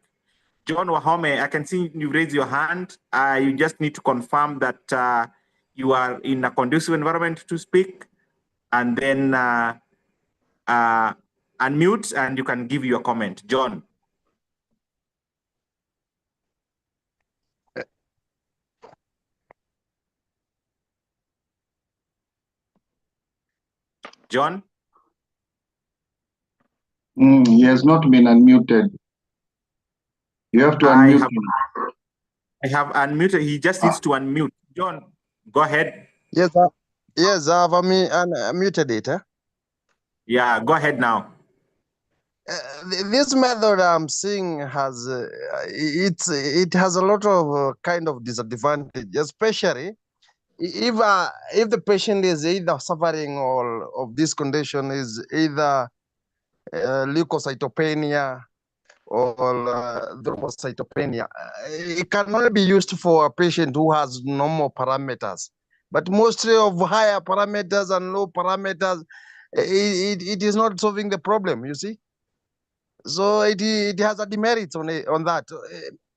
John Wahome, I can see you raise your hand. You just need to confirm that you are in a conducive environment to speak, and then unmute and you can give your comment. John. John? He has not been unmuted. You have to unmute him. I have unmuted. He just needs to unmute. John, go ahead. Yes, yes, I've unmuted it. Yeah, go ahead now. This method I'm seeing has it has a lot of kind of disadvantage, especially if the patient is either suffering or of this condition is either leukocytopenia or thrombocytopenia. It can only be used for a patient who has normal parameters, but mostly of higher parameters and low parameters, it is not solving the problem, you see. So it has a demerit on that.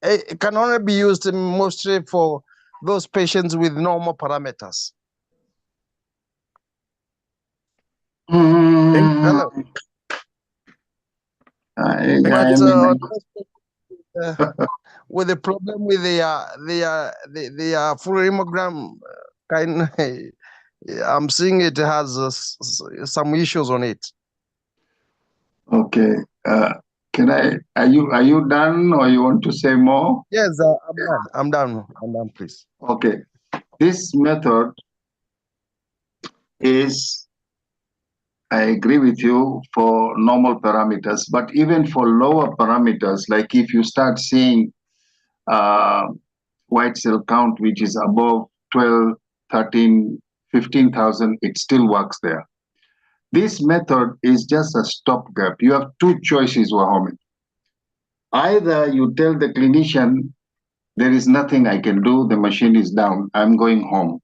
it can only be used mostly for those patients with normal parameters. Hello. But with the problem with the full hemogram kind, I'm seeing it has some issues on it. Okay. Are you done, or you want to say more? Yes, I'm done. I'm done, please. Okay. This method is, I agree with you, for normal parameters, but even for lower parameters, like if you start seeing white cell count, which is above 12, 13, 15,000, it still works there. This method is just a stopgap. You have two choices, Wahome. Either you tell the clinician, there is nothing I can do, the machine is down, I'm going home.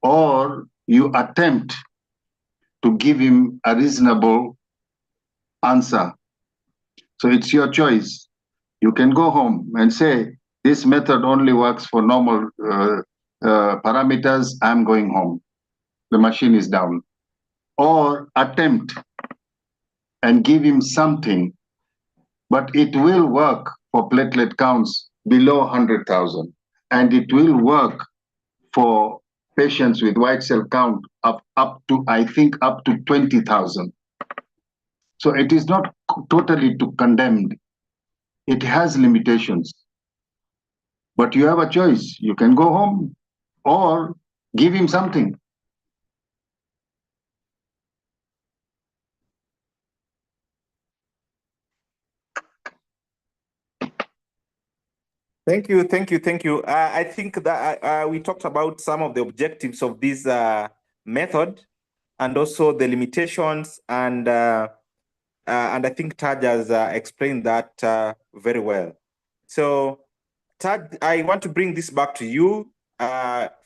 Or you attempt to give him a reasonable answer. So it's your choice. You can go home and say, this method only works for normal parameters, I'm going home. The machine is down. Or attempt and give him something, but it will work for platelet counts below 100,000. And it will work for patients with white cell count up to, I think, up to 20,000. So it is not totally to condemn. It has limitations. But you have a choice. You can go home or give him something. Thank you, thank you, thank you. I think that we talked about some of the objectives of this method, and also the limitations, and I think Taj has explained that very well. So, Taj, I want to bring this back to you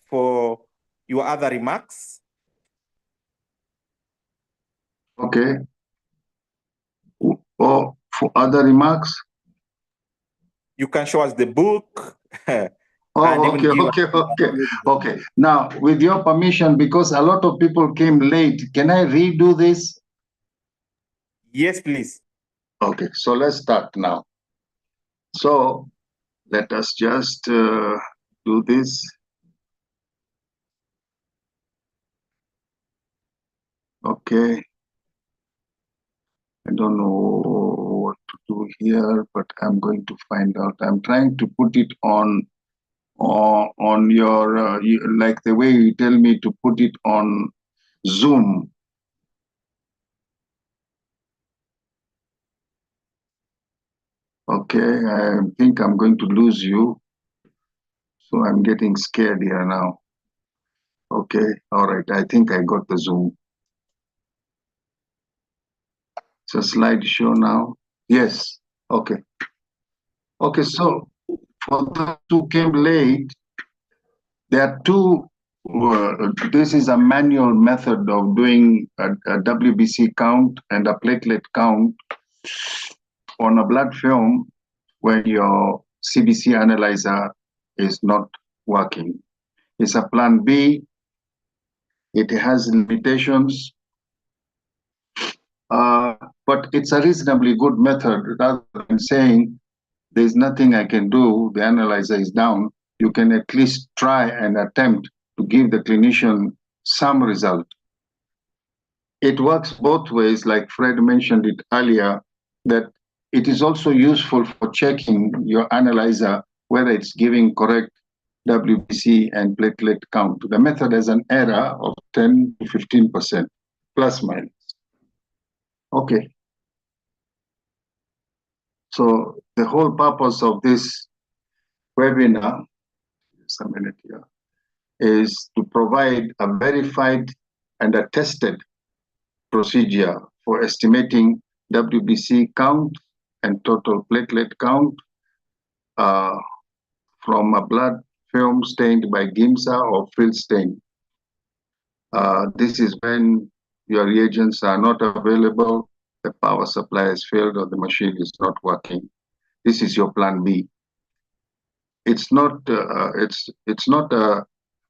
for your other remarks. Okay. Or for other remarks? You can show us the book. Oh, okay. Now, with your permission, because a lot of people came late, can I redo this? Yes, please. Okay, so let's start now. So let us just do this. Okay. I don't know what to do here, but I'm going to find out. I'm trying to put it on your, like the way you tell me to put it on Zoom. Okay, I think I'm going to lose you. So I'm getting scared here now. Okay, all right, I think I got the Zoom. It's a slideshow now. Yes, okay. Okay, so for those who came late, there are two, this is a manual method of doing a WBC count and a platelet count on a blood film when your CBC analyzer is not working. It's a plan B. It has limitations, but it's a reasonably good method. Rather than saying there's nothing I can do, the analyzer is down, you can at least try and attempt to give the clinician some result. It works both ways, like Fred mentioned it earlier, that it is also useful for checking your analyzer whether it's giving correct WBC and platelet count. The method has an error of 10 to 15%, plus minus. Okay. So the whole purpose of this webinar, just a minute here, is to provide a verified and a tested procedure for estimating WBC count and total platelet count from a blood film stained by GIMSA or field stain. This is when your reagents are not available, the power supply has failed, or the machine is not working. This is your plan B. It's not it's not a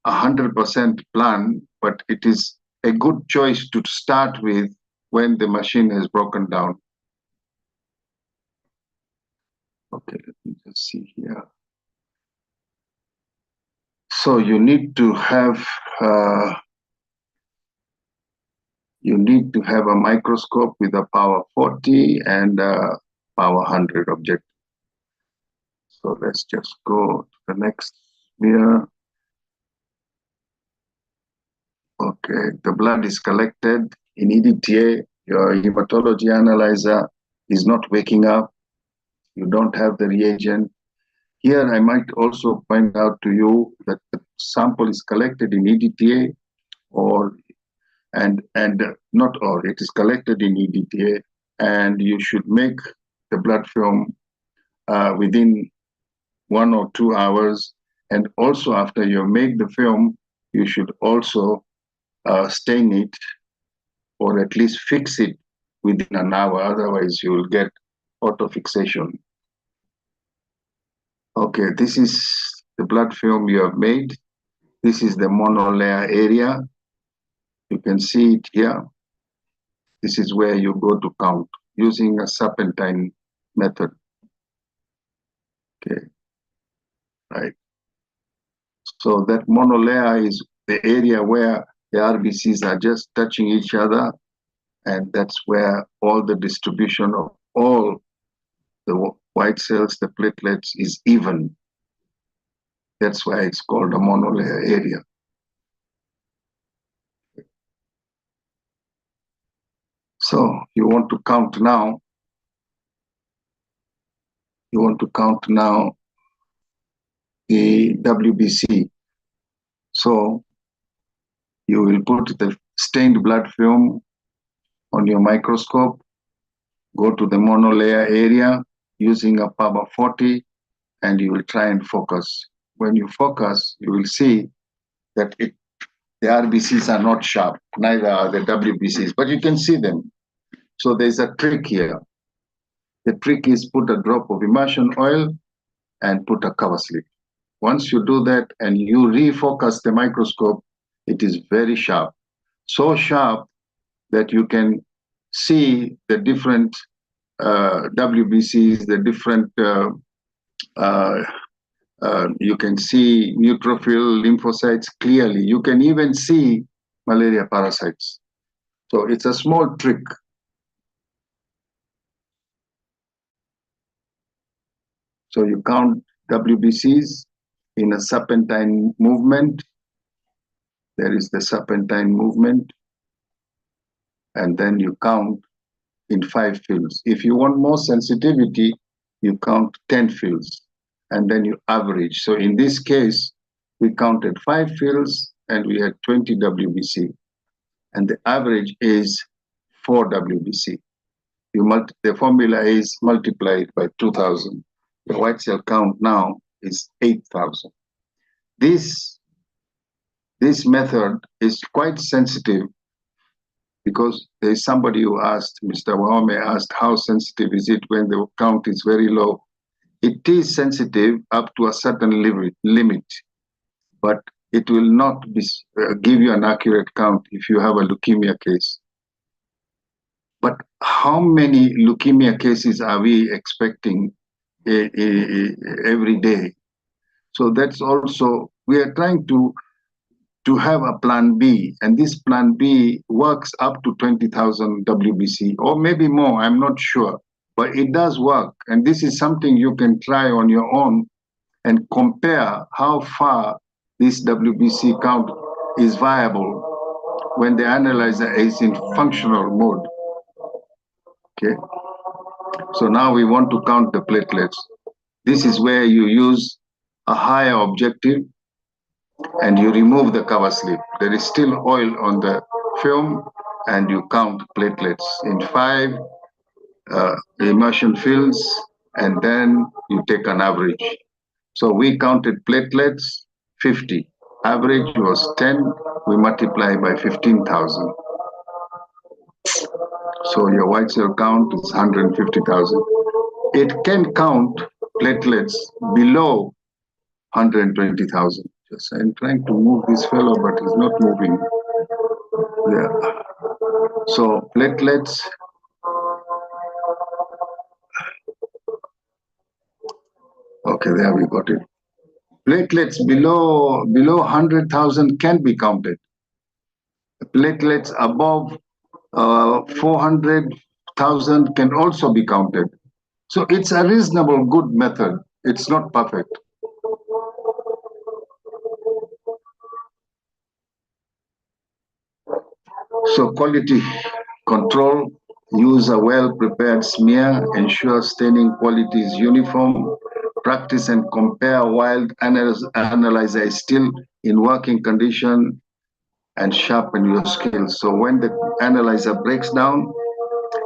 100% plan, but it is a good choice to start with when the machine has broken down. Okay, let me just see here. So you need to have a microscope with a power 40 and a power 100 objective. So let's just go to the next sphere. Okay, the blood is collected in EDTA. Your hematology analyzer is not waking up. You don't have the reagent. Here, I might also point out to you that the sample is collected in EDTA, it is collected in EDTA, and you should make the blood film within 1 or 2 hours. And also, after you make the film, you should also stain it, or at least fix it within an hour. Otherwise, you will get autofixation. Okay, this is the blood film you have made. This is the monolayer area. You can see it here. This is where you go to count using a serpentine method. Okay, right. So that monolayer is the area where the RBCs are just touching each other, and that's where all the distribution of all the white cells, the platelets, is even. That's why it's called a monolayer area. So you want to count now. You want to count now the WBC. So you will put the stained blood film on your microscope, go to the monolayer area using a power 40, and you will try and focus. When you focus, you will see that the RBCs are not sharp, neither are the WBCs, but you can see them. So there's a trick here. The trick is put a drop of immersion oil and put a cover slip. Once you do that and you refocus the microscope, it is very sharp. So sharp that you can see the different WBCs, the different, you can see neutrophil lymphocytes clearly. You can even see malaria parasites. So it's a small trick. So you count WBCs in a serpentine movement. There is the serpentine movement. And then you count in 5 fields. If you want more sensitivity, you count 10 fields, and then you average. So in this case, we counted 5 fields and we had 20 WBC, and the average is 4 WBC. The formula is multiplied by 2,000. The white cell count now is 8,000. This method is quite sensitive, because there is somebody who asked, Mr. Wahome asked, how sensitive is it when the count is very low? It is sensitive up to a certain limit, but it will not give you an accurate count if you have a leukemia case. But how many leukemia cases are we expecting every day? So that's also, we are trying to have a plan B, and this plan B works up to 20,000 WBC, or maybe more, I'm not sure, but it does work. And this is something you can try on your own and compare how far this WBC count is viable when the analyzer is in functional mode. Okay, so now we want to count the platelets. This is where you use a higher objective and you remove the cover slip. There is still oil on the film, and you count platelets in 5 immersion fields, and then you take an average. So we counted platelets 50. Average was 10. We multiply by 15,000. So your white cell count is 150,000. it can count platelets below 120,000. Just I'm trying to move this fellow, but he's not moving. Yeah. So platelets. Okay, there we got it. Platelets below 100,000 can be counted. Platelets above 400,000 can also be counted. So it's a reasonable, good method. It's not perfect. So quality control, use a well-prepared smear, ensure staining quality is uniform, practice and compare while analyzer is still in working condition, and sharpen your skills. So when the analyzer breaks down,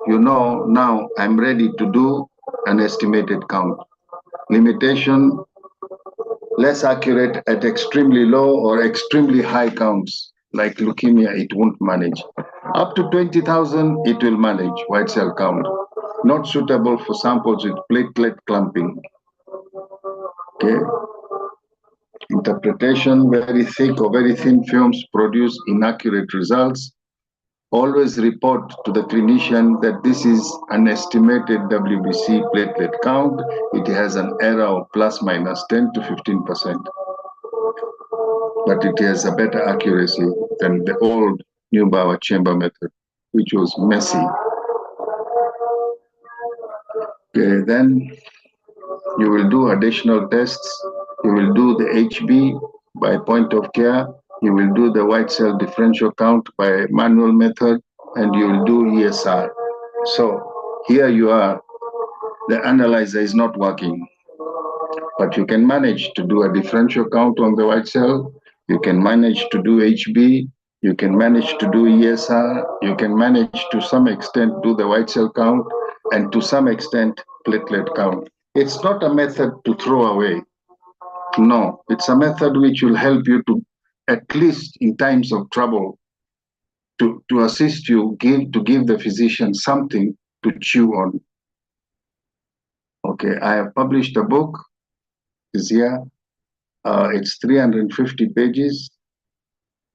you know, now I'm ready to do an estimated count. Limitation, less accurate at extremely low or extremely high counts. Like leukemia, it won't manage. Up to 20,000, it will manage white cell count. Not suitable for samples with platelet clumping. Okay. Interpretation, very thick or very thin films produce inaccurate results. Always report to the clinician that this is an estimated WBC platelet count. It has an error of plus minus 10 to 15%. But it has a better accuracy than the old Neubauer chamber method, which was messy. Okay, then you will do additional tests. You will do the HB by point of care. You will do the white cell differential count by manual method, and you will do ESR. So here you are, the analyzer is not working, but you can manage to do a differential count on the white cell. You can manage to do HB. You can manage to do ESR. You can manage to some extent do the white cell count, and to some extent platelet count. It's not a method to throw away. No, it's a method which will help you to, at least in times of trouble, to assist you, to give the physician something to chew on. Okay, I have published a book this year. It's 350 pages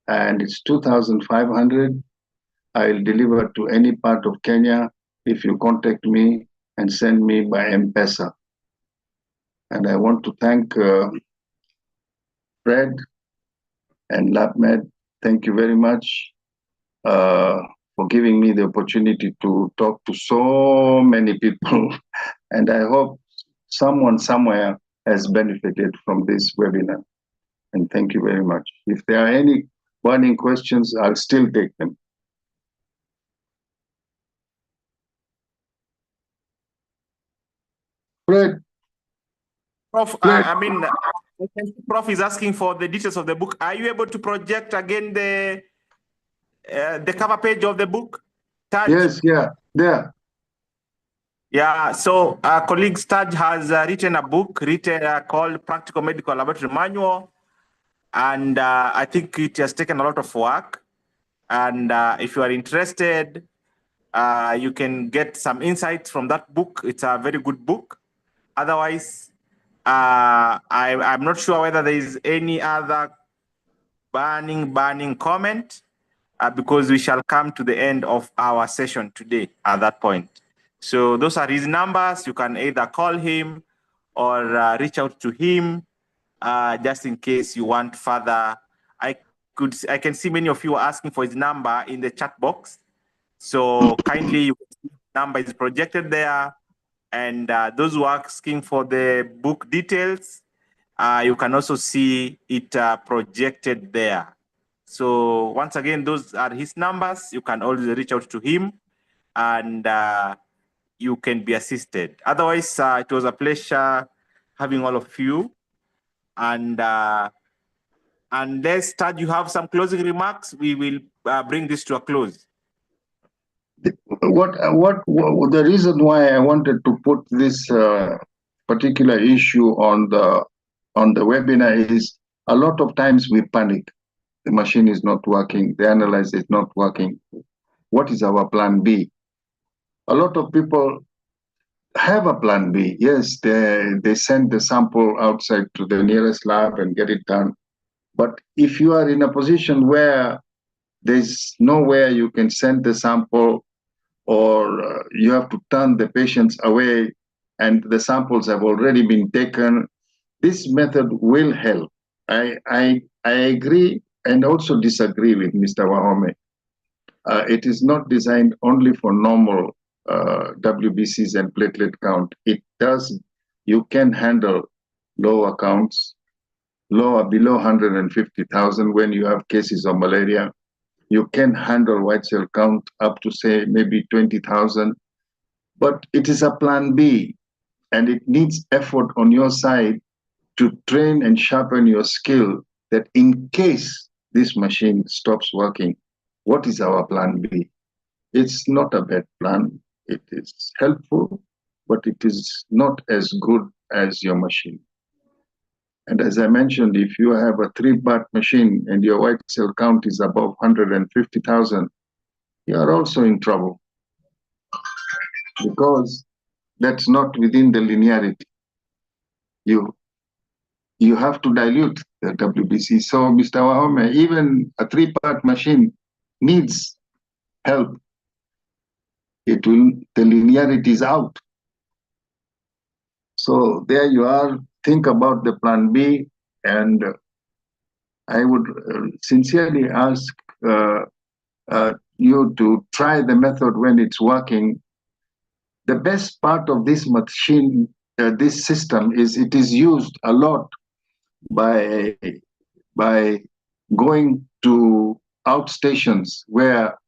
and it's 2,500. I'll deliver to any part of Kenya if you contact me and send me by M-Pesa. And I want to thank Fred and LabMed. Thank you very much for giving me the opportunity to talk to so many people. And I hope someone somewhere has benefited from this webinar. And thank you very much. If there are any burning questions, I'll still take them. Fred. Prof, I mean, Prof is asking for the details of the book. Are you able to project again the cover page of the book? Taj? Yes, yeah, there. Yeah, so colleague Taj has written a book called Practical Medical Laboratory Manual. And I think it has taken a lot of work. And if you are interested, you can get some insights from that book. It's a very good book. Otherwise, I'm not sure whether there is any other burning comment because we shall come to the end of our session today at that point. So those are his numbers. You can either call him or reach out to him just in case you want further. I can see many of you are asking for his number in the chat box. So kindly, number is projected there. And those who are asking for the book details, you can also see it projected there. So once again, those are his numbers. You can always reach out to him and you can be assisted. Otherwise, it was a pleasure having all of you. And unless, Tad, you have some closing remarks, we will bring this to a close. What the reason why I wanted to put this particular issue on the webinar is a lot of times we panic. The machine is not working, the analyzer is not working. What is our plan B? A lot of people have a plan B. Yes, they send the sample outside to the nearest lab and get it done. But if you are in a position where there's nowhere you can send the sample, or you have to turn the patients away and the samples have already been taken, this method will help. I agree and also disagree with Mr. Wahome. It is not designed only for normal WBCs and platelet count. You can handle lower counts, below 150,000 when you have cases of malaria. You can handle white cell count up to, say, maybe 20,000. But it is a plan B, and it needs effort on your side to train and sharpen your skill that in case this machine stops working, what is our plan B? It's not a bad plan. It is helpful, but it is not as good as your machine. And as I mentioned, if you have a 3-part machine and your white cell count is above 150,000, you are also in trouble because that's not within the linearity. You have to dilute the WBC. So, Mr. Wahome, even a 3-part machine needs help. The linearity is out. So there you are. Think about the plan B, and I would sincerely ask you to try the method when it's working. The best part of this machine, this system, is it is used a lot by going to outstations where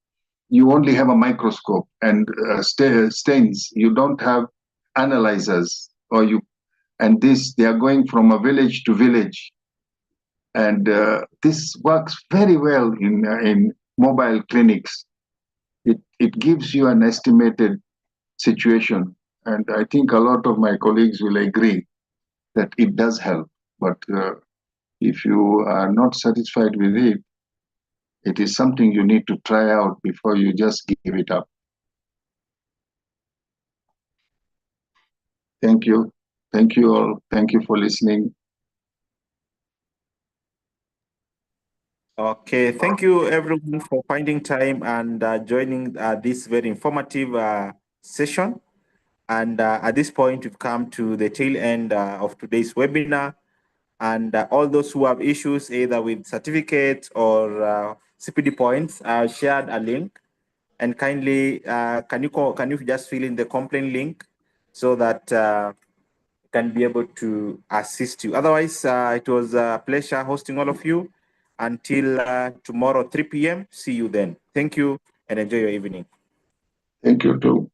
you only have a microscope and stains. You don't have analyzers, and they are going from a village to village, and this works very well in mobile clinics. It gives you an estimated situation, and I think a lot of my colleagues will agree that it does help. But if you are not satisfied with it, it is something you need to try out before you just give it up. Thank you. Thank you all. Thank you for listening. Okay, thank you everyone for finding time and joining this very informative session. And at this point, we've come to the tail end of today's webinar. And all those who have issues, either with certificates or CPD points, shared a link. And kindly, can you just fill in the complaint link so that can be able to assist you. Otherwise, it was a pleasure hosting all of you. Until tomorrow, 3 p.m. See you then. Thank you and enjoy your evening. Thank you too.